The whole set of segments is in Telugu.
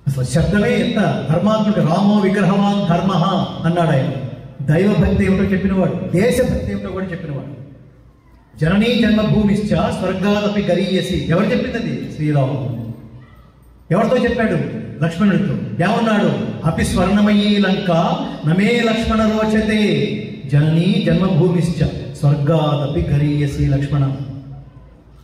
అసలు శబ్దమే ఎంత ధర్మాత్మక. రామో విగ్రహవాన్ ధర్మ అన్నాడు ఆయన. దైవభక్తి ఏమిటో చెప్పినవాడు, దేశభక్తి ఏమిటో కూడా చెప్పినవాడు. జననీ జన్మభూమిశ్చ స్వర్గాదపి గరీయసి. ఎవరు చెప్పింది? శ్రీరాముడు. ఎవరితో చెప్పాడు? లక్ష్మణుడితో. ఏమన్నాడు? అపి స్వర్ణమయీ లంక నమే లక్ష్మణ రోచతే జననీ జన్మభూమిశ్చ స్వర్గాదపి గరీయసి లక్ష్మణ.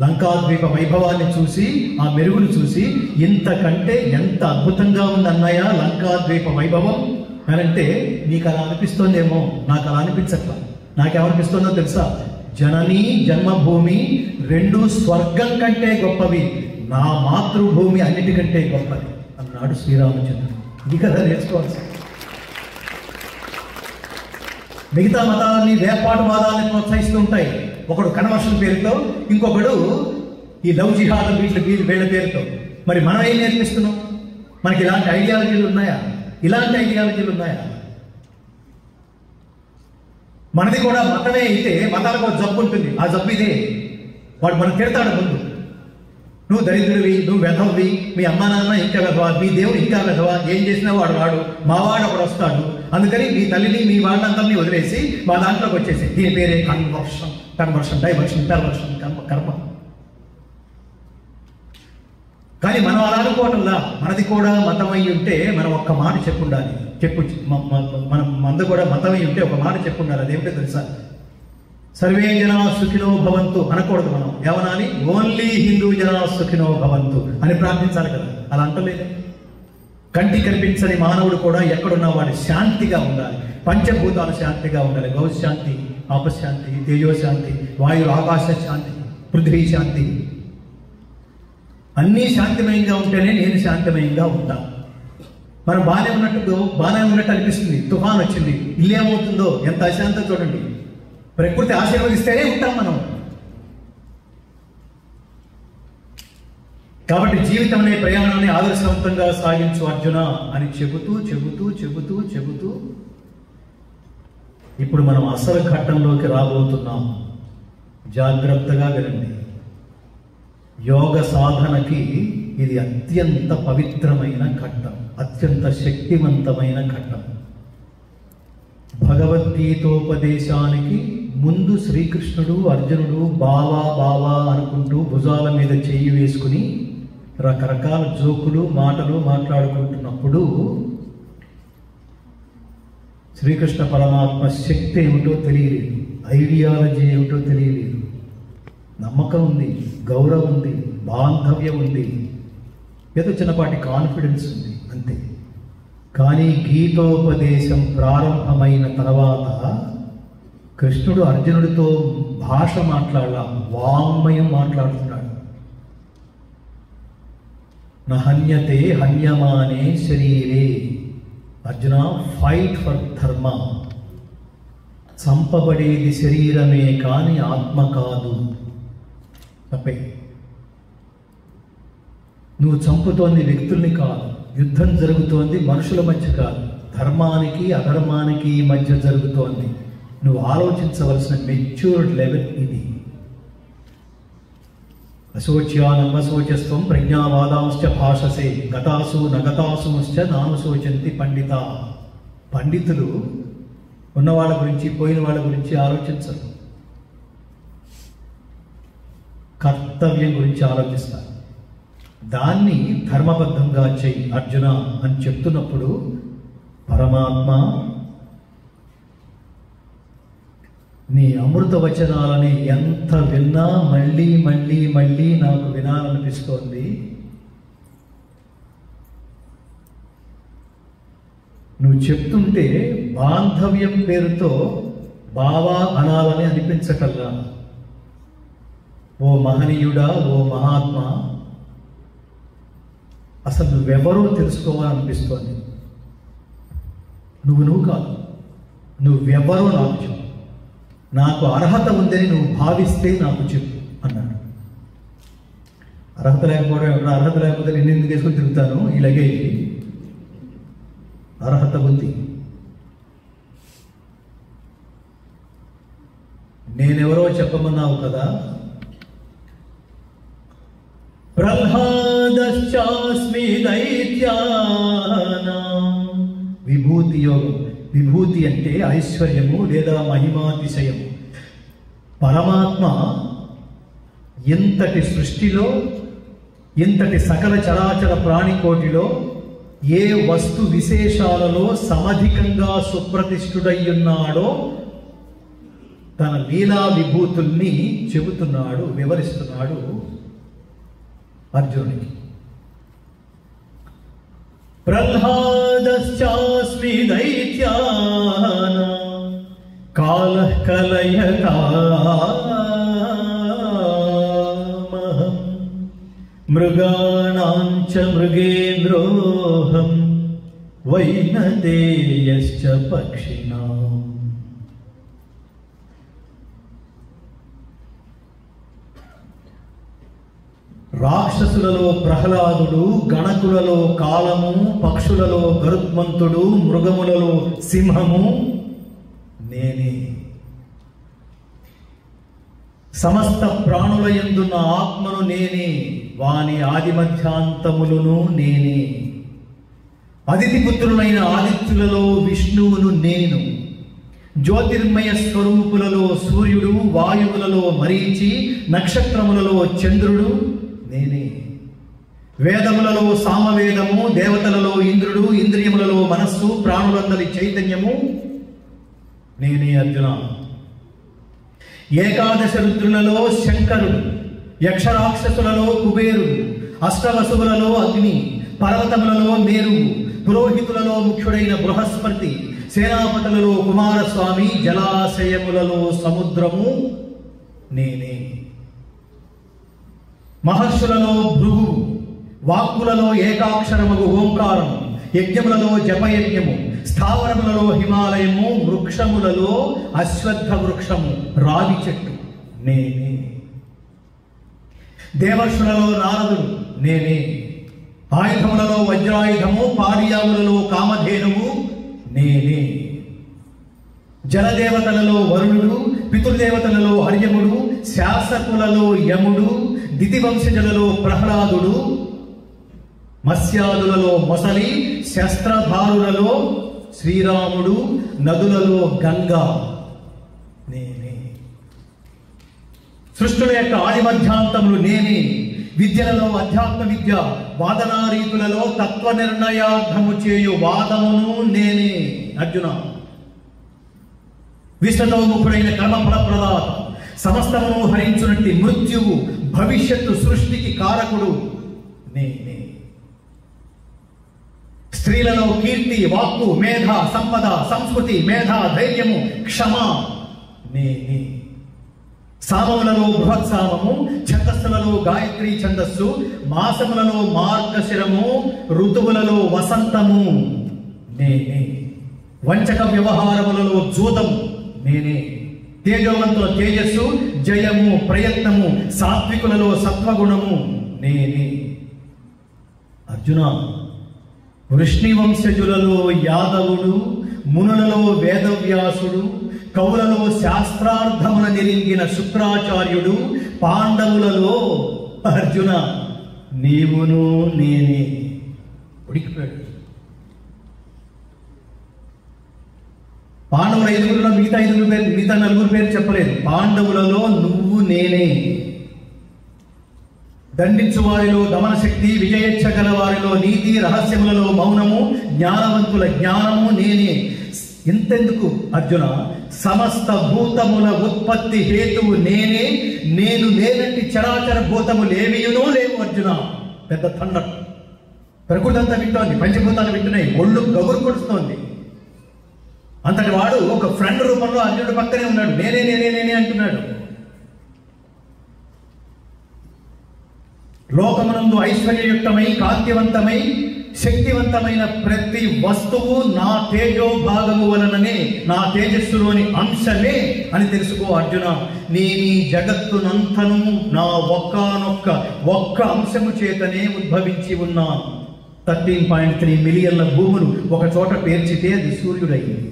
లంకాద్వీప వైభవాన్ని చూసి, ఆ మెరుగును చూసి, ఇంతకంటే ఎంత అద్భుతంగా ఉంది అన్నయ్య లంకాద్వీప వైభవం అని అంటే నీకు అలా అనిపిస్తోందేమో, నాకు అలా అనిపించట్ల. నాకేమనిపిస్తుందో తెలుసా? జననీ జన్మభూమి రెండు స్వర్గం కంటే గొప్పవి, నా మాతృభూమి అన్నిటికంటే గొప్పది అన్నాడు శ్రీరామచంద్రుడు. ఇది కదా నేర్చుకోవాల్సి. మిగతా మతాలని, వేపాటువాదాలని ప్రోత్సహిస్తూ ఉంటాయి. ఒకడు కన్వర్షన్ పేరుతో, ఇంకొకడు ఈ లవ్ జిహాద్ వీళ్ళ పేరుతో. మరి మనం ఏం నేర్పిస్తున్నాం? మనకి ఇలాంటి ఐడియాలజీలు ఉన్నాయా? ఇలాంటి ఐడియాలజీలు ఉన్నాయా? మనది కూడా మతమే అయితే మతాలకు ఒక జబ్బు ఉంటుంది. ఆ జబ్బు ఇదే. వాడు మనం తిడతాడు ముందు, నువ్వు దరిద్రుడివి, నువ్వు వెధవి, మీ అమ్మా నాన్న ఇంకా వెధవా, మీ దేవుడు ఇంకా వెధవా, ఏం చేసినా వాడు రాడు, మావాడు ఒకడు వస్తాడు, అందుకని మీ తల్లిని మీ వాళ్ళందరినీ వదిలేసి మా దాంట్లోకి వచ్చేసి. దీని పేరే కన్వర్షన్, డైవర్షన్, పెర్వర్షన్, కర్మ. కానీ మనం అలా అనుకోవటంలా. మనది కూడా మతం అయి ఉంటే మనం ఒక్క మాట చెప్పుండాలి. మనం మంద కూడా మతం అయి ఉంటే ఒక మాట చెప్పుండాలి. అదేమిటో తెలుసా? సర్వే జనా సుఖినో భవంతు అనకూడదు. మనం ఏమనాలి? ఓన్లీ హిందూ జనా సుఖినో భవంతు అని ప్రార్థించాలి కదా. అలా అంటలేదు. కంటి కనిపించని మానవుడు కూడా ఎక్కడున్నా వాడు శాంతిగా ఉండాలి. పంచభూతాలు శాంతిగా ఉండాలి. గౌ శాంతి, ఆపశాంతి, తేజోశాంతి, వాయు ఆకాశ శాంతి, పృథ్వీ శాంతి, అన్నీ శాంతిమయంగా ఉంటేనే నేను శాంతిమయంగా ఉంటా. మనం బాగానే ఉన్నట్టు అనిపిస్తుంది. తుఫాన్ వచ్చింది, ఇల్లేమవుతుందో, ఎంత అశాంతం చూడండి. ప్రకృతి ఆశీర్వదిస్తేనే ఉంటాం మనం. కాబట్టి జీవితం అనే ప్రయాణాన్ని ఆదర్శవంతంగా సాగించు అర్జున అని చెబుతూ ఇప్పుడు మనం అసలు ఘట్టంలోకి రాబోతున్నాం. జాగ్రత్తగా వినండి. యోగ సాధనకి ఇది అత్యంత పవిత్రమైన ఘట్టం, అత్యంత శక్తివంతమైన ఘట్టం. భగవద్గీతోపదేశానికి ముందు శ్రీకృష్ణుడు అర్జునుడు బావా అనుకుంటూ భుజాల మీద చెయ్యి వేసుకుని రకరకాల జోకులు మాటలు మాట్లాడుకుంటున్నప్పుడు శ్రీకృష్ణ పరమాత్మ శక్తి ఏమిటో తెలియలేదు, ఐడియాలజీ ఏమిటో తెలియలేదు. నమ్మకం ఉంది, గౌరవం ఉంది, బాంధవ్యం ఉంది, ఏదో చిన్నపాటి కాన్ఫిడెన్స్ ఉంది, అంతే. కానీ గీతోపదేశం ప్రారంభమైన తర్వాత కృష్ణుడు అర్జునుడితో భాష వాంగ్మయం మాట్లాడుతున్నాడు. నహన్యతే హన్యమానే శరీరే అర్జున, ఫైట్ ఫర్ ధర్మ. చంపబడేది శరీరమే కాని ఆత్మ కాదు. తప్పే. నువ్వు చంపుతోంది వ్యక్తుల్ని కాదు, యుద్ధం జరుగుతోంది మనుషుల మధ్య కాదు, ధర్మానికి అధర్మానికి మధ్య జరుగుతోంది. నువ్వు ఆలోచించవలసిన మెచ్యూర్డ్ లెవెల్ ఇది. అశోచ్యానమశోచస్వం ప్రజ్ఞావాదాంశ్చ భాషసే గతాసు నగతాసుశ్చ నానుశోచంతి పండిత. పండితులు ఉన్నవాళ్ళ గురించి పోయిన వాళ్ళ గురించి ఆలోచించరు, కర్తవ్యం గురించి ఆలోచిస్తారు. దాన్ని ధర్మబద్ధంగా చెయ్యి అర్జున అని చెప్తున్నప్పుడు పరమాత్మ నీ అమృత వచనాలని ఎంత విన్నా మళ్ళీ మళ్ళీ మళ్ళీ నాకు వినాలనిపిస్తోంది. నువ్వు చెప్తుంటే బాంధవ్యం పేరుతో బావా అనాలని అనిపించటల్లా. ఓ మహనీయుడా, ఓ మహాత్మా, అసలు నువ్వెవరో తెలుసుకోవాలనిపిస్తోంది. నువ్వు కాదు, నువ్వెవరో నాకు చెప్పు. నాకు అర్హత ఉందని నువ్వు భావిస్తే నాకు చెప్పు అన్నాడు. అర్హత లేకపోతే నేను ఎందుకు వేసుకొని తిరుగుతాను ఈ లగేజ్? అర్హత ఉంది. నేనెవరో చెప్పమన్నావు కదా, ప్రహ్లాదశ్చాస్మి దైత్యానాం. విభూతి యోగం. విభూతి అంటే ఐశ్వర్యము లేదా మహిమాతిశయము. పరమాత్మ ఇంతటి సృష్టిలో, ఇంతటి సకల చరాచర ప్రాణికోటిలో ఏ వస్తు విశేషాలలో సమధికంగా సుప్రతిష్ఠుడయ్యున్నాడో తన లీలా విభూతుల్ని చెబుతున్నాడు, వివరిస్తున్నాడు అర్జునుడికి. ప్రహ్లాదశ్చాస్మి దైత్యానాం కాలః కలయతామహం మృగాణాం చ మృగేంద్రోహం వైనతేయశ్చ పక్షిణాం. రాక్షసులలో ప్రహ్లాదుడు, గణకులలో కాలము, పక్షులలో గరుత్మంతుడు, మృగములలో సింహము నేనే. సమస్త ప్రాణుల యందున్న ఆత్మను నేనే, వాని ఆది మధ్యాంతములను నేనే. అదితి పుత్రులైన ఆదిత్యులలో విష్ణువును నేను. జ్యోతిర్మయ స్వరూపులలో సూర్యుడు, వాయువులలో మరీచి, నక్షత్రములలో చంద్రుడు నేనే. వేదములలో సామవేదము, దేవతలలో ఇంద్రుడు, ఇంద్రియములలో మనస్సు, ప్రాణులందరి చైతన్యము నేనే అర్జున. ఏకాదశ రుద్రులలో శంకరుడు, యక్షరాక్షసులలో కుబేరుడు, అష్టవసువులలో అగ్ని, పర్వతములలో మేరువు, పురోహితులలో ముఖ్యుడైన బృహస్పతి, సేనాపతులలో కుమారస్వామి, జలాశయములలో సముద్రము నేనే. మహర్షులలో భృగు, వాక్కులలో ఏకాక్షరముగు ఓంకారము, యజ్ఞములలో జపయజ్ఞము, స్థావరములలో హిమాలయము, వృక్షములలో అశ్వత్థ వృక్షము, రావి చెట్టు నేనే. దేవర్షులలో నారదుడు నేనే. ఆయుధములలో వజ్రాయుధము, పాడియాములలో కామధేనువు నేనే. జలదేవతలలో వరుణుడు, పితృదేవతలలో హర్యముడు, శాసకులలో యముడు, దితివంశజులలో ప్రహ్లాదుడు, మత్స్యాదులలో మొసలి, శస్త్రధారులలో శ్రీరాముడు, నదులలో గంగా నేనే. సృష్టుల యొక్క ఆది మధ్యాంతములు నేనే. విద్యలలో అధ్యాత్మ విద్య, వాదనారీతులలో తత్వ నిర్ణయార్థము చేయు వాదమును నేనే అర్జున. విశ్వతోముఖుడైన కర్మఫల ప్రదాత, సమస్తమును హరించునట్టి మృత్యువు, భవిష్యత్తు సృష్టికి కారకుడు నేనే. స్త్రీలలో కీర్తి, వాక్కు, మేధ, సంపద, సంస్కృతి, మేధ, ధైర్యము, క్షమ నేనే. సామములలో బృహత్సామము, ఛందస్సులలో గాయత్రి ఛందస్సు, మాసములలో మార్గశిరము, ఋతువులలో వసంతము నేనే. వంచక వ్యవహారములలో జూదము నేనే. తేజోవంతుల తేజస్సు, జయము, ప్రయత్నము, సాత్వికులలో సత్వగుణము నేనే. అర్జున, వృష్ణివంశజులలో యాదవుడు, మునులలో వేదవ్యాసుడు, కవులలో శాస్త్రార్థమున నిరింగిన శుక్రాచార్యుడు, పాండవులలో అర్జున నీవును నేనే. ఉడికిపోయాడు. పాండవుల ఐదుగురులో మిగతా నలుగురు పేరు చెప్పలేదు. పాండవులలో నువ్వు నేనే. దండించు వారిలో దమన శక్తి, విజయేచ్ఛ గల వారిలో నీతి, రహస్యములలో మౌనము, జ్ఞానవంతుల జ్ఞానము నేనే. ఇంతెందుకు అర్జున, సమస్త భూతముల ఉత్పత్తి హేతువు నేనే. నేను లేనట్టి చరాచర భూతములేవియునో లేవు అర్జున. పెద్ద తండ. ప్రకృతి అంతా వింటోంది, పంచభూతాలు వింటున్నాయి, ఒళ్ళు గగురు కొడుస్తోంది. అంతటి వాడు ఒక ఫ్రెండ్ రూపంలో అర్జునుడు పక్కనే ఉన్నాడు. నేనే నేనే నేనే అంటున్నాడు. లోకమునందు ఐశ్వర్యయుక్తమై, కాంతివంతమై, శక్తివంతమైన ప్రతి వస్తువు నా తేజో భాగము వలననే, నా తేజస్సులోని అంశమే అని తెలుసుకో అర్జున. నేను జగత్తునంతను నా ఒక్క అంశము చేతనే ఉద్భవించి ఉన్నాను. 13.3 మిలియన్ల భూములు ఒక చోట పేర్చితే అది సూర్యుడైంది.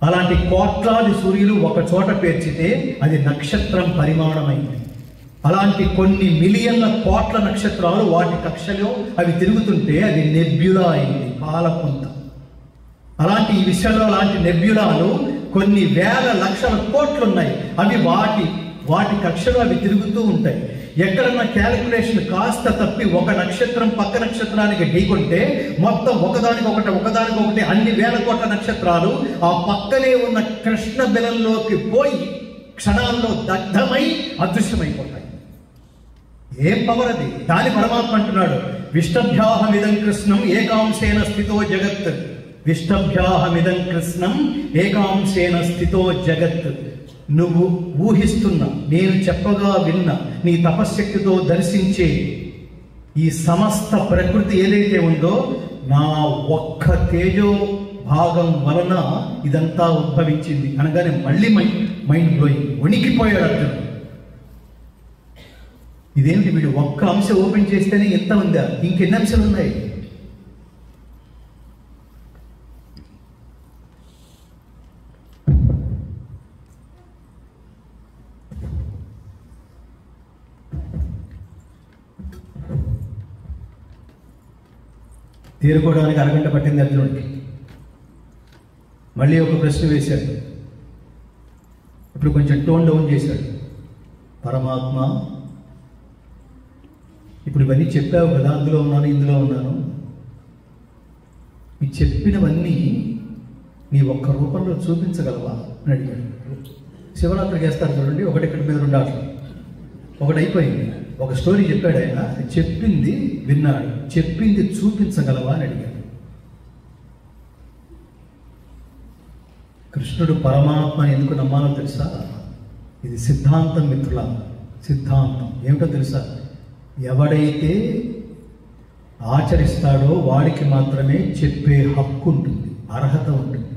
అలాంటి కోట్లాది సూర్యులు ఒక చోట పేర్చితే అది నక్షత్రం పరిమాణమైంది. అలాంటి కొన్ని మిలియన్ల కోట్ల నక్షత్రాలు వాటి కక్షలో అవి తిరుగుతుంటే అది నెబ్యులా అయింది, పాలపుంత. అలాంటి ఈ విషయంలో అలాంటి నెబ్యులాలు కొన్ని వేల లక్షల కోట్లు ఉన్నాయి. అవి వాటి కక్షలో అవి తిరుగుతూ ఉంటాయి. ఎక్కడన్నా క్యాలిక్యులేషన్ కాస్త తప్పి ఒక నక్షత్రం పక్క నక్షత్రానికి ఢీకొంటే మొత్తం ఒకదానికొకటి అన్ని వేల కోట్ల నక్షత్రాలు ఆ పక్కనే ఉన్న కృష్ణ బిలంలోకి పోయి క్షణాల్లో దగ్ధమై అదృశ్యమైపోతాయి. ఏం పవర్ అది! దాని పరమాత్మ అంటున్నాడు, విష్టభ్యాహమిదం కృష్ణం ఏకాంశేన స్థితో జగత్. విష్టభ్యాహమిదం కృష్ణం ఏకాంశేన స్థితో జగత్. నువ్వు ఊహిస్తున్న, నేను చెప్పగా విన్న, నీ తపశ్శక్తితో దర్శించే ఈ సమస్త ప్రకృతి ఏదైతే ఉందో నా ఒక్క తేజో భాగం వలన ఇదంతా ఉద్భవించింది అనగానే మళ్ళీ మైండ్ బ్లోయింగ్, వణికిపోయాడు అర్జునుడు. ఇదేమిటి, వీడు ఒక్క అంశం ఓపెన్ చేస్తేనే ఎంత ఉందా, ఇంకెన్ని అంశాలు ఉన్నాయి? తీరుకోవడానికి అరగంట పట్టింది అర్జునుడికి. మళ్ళీ ఒక ప్రశ్న వేశాడు. ఇప్పుడు కొంచెం టోన్ డౌన్ చేశాడు. పరమాత్మ, ఇప్పుడు ఇవన్నీ చెప్పావు కదా, అందులో ఉన్నాను ఇందులో ఉన్నాను, ఈ చెప్పినవన్నీ నీ ఒక్క రూపంలో చూపించగలవా అని అడిగాడు. శివరాత్రికి వేస్తారు చూడండి, ఒకటి ఇక్కడ మీద రెండు ఆటలు, ఒకటి అయిపోయింది. ఒక స్టోరీ చెప్పాడు ఆయన, చెప్పింది విన్నాడు, చెప్పింది చూపించగలవా అని అడిగాడు. కృష్ణుడు పరమాత్మని ఎందుకు నమ్మాలో తెలుసా? ఇది సిద్ధాంతం మిత్రుల, సిద్ధాంతం ఏమిటో తెలుసా? ఎవడైతే ఆచరిస్తాడో వాడికి మాత్రమే చెప్పే హక్కు ఉంటుంది, అర్హత ఉంటుంది.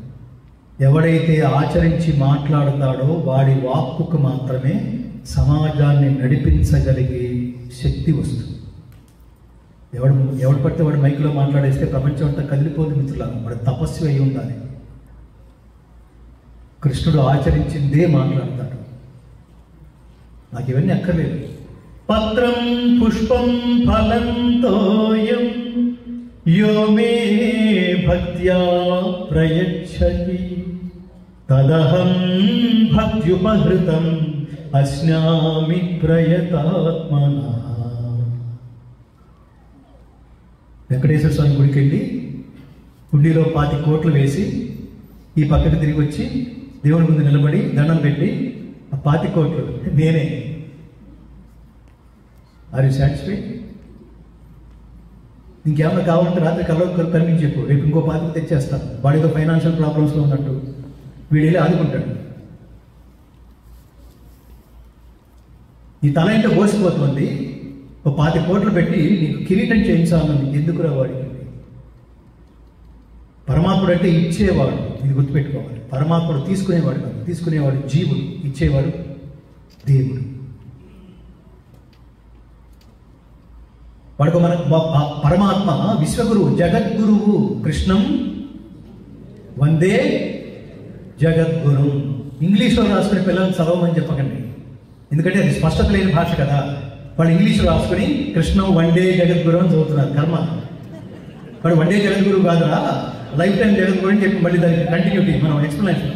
ఎవడైతే ఆచరించి మాట్లాడతాడో వాడి వాక్కుకు మాత్రమే సమాజాన్ని నడిపించగలిగే శక్తి వస్తుంది. ఎవడు పడితే వాడు మైకులో మాట్లాడేస్తే ప్రపంచం అంతా కదిలిపోదు మిత్రులారా. వాడు తపస్సు అయి ఉండాలి. కృష్ణుడు ఆచరించిందే మాట్లాడతాడు. నాకు ఇవన్నీ అక్కర్లేదు. పత్రం పుష్పం ఫలం తోయం యో మే భక్త్యా ప్రయచ్చతి తదహం భక్త్యుపహృతం అస్నామి ప్రయతాత్మనా. వెంకటేశ్వర స్వామి గుడికి వెళ్ళి హుండీలో 20 కోట్లు వేసి ఈ పక్కకి తిరిగి వచ్చి దేవుడి ముందు నిలబడి దండం పెట్టి, ఆ 20 కోట్లు నేనే, ఆర్ యూ సాటిస్ఫైడ్? ఇంకేమన్నా కావాలంటే రాత్రి కళ్ళకు కనిపించి చెప్పు, రేపు ఇంకో 20 తెచ్చేస్తాను. వాడితో ఫైనాన్షియల్ ప్రాబ్లమ్స్లో ఉన్నట్టు వీడు వెళ్ళి ఆదుకుంటాడు. నీ తల ఏంటో ఓసిపోతుంది, ఒక 20 కోట్లు పెట్టి నీకు కిరీటం చేయించాలని ఎందుకురా వాడికి? పరమాత్ముడు అంటే ఇచ్చేవాడు, ఇది గుర్తుపెట్టుకోవాలి. పరమాత్ముడు తీసుకునేవాడు కాదు, తీసుకునేవాడు జీవుడు, ఇచ్చేవాడు దేవుడు. వాడికి మన పరమాత్మ విశ్వగురువు, జగద్గురువు. కృష్ణం వందే జగద్గురు. ఇంగ్లీష్లో రాసుకునే పిల్లల్ని చదవమని చెప్పకండి, ఎందుకంటే అది స్పష్టత లేని భాష కదా. వాళ్ళు ఇంగ్లీష్లో రాసుకుని కృష్ణం వండే జగద్గురు అని చదువుతున్నారు. కర్మ. వాడు వండే జగద్గురు కాదురా, లైఫ్ టైం జగద్గురు అని చెప్పి మళ్ళీ దానికి కంటిన్యూటీ మనం ఎక్స్ప్లెనేషన్